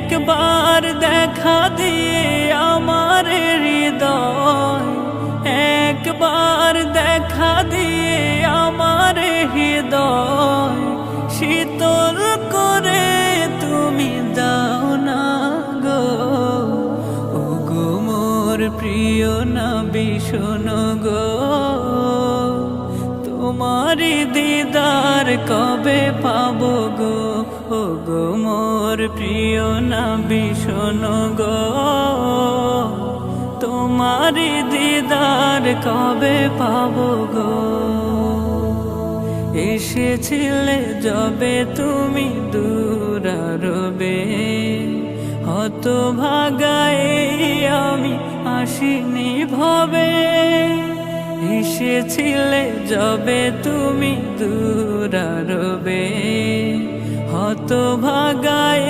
একবার দেখা দিয়ে আমার হৃদয়, একবার দেখা দিয়ে আমার হৃদয় শীতল করে তুমি দাও না গো। ও গো মোর প্রিয় নবী শোনো গো, তোমারি দিদার কবে পাবো গো। ও গো মোর প্রিয় নবী শোনো গো, তোমারি দিদার কবে পাবো গো। এসেছিলে যবে তুমি দূরারবে, হতভাগায় আমি আসিনি ভবে। এসেছিলে যবে তুমি দূরারবে, হতভাগায়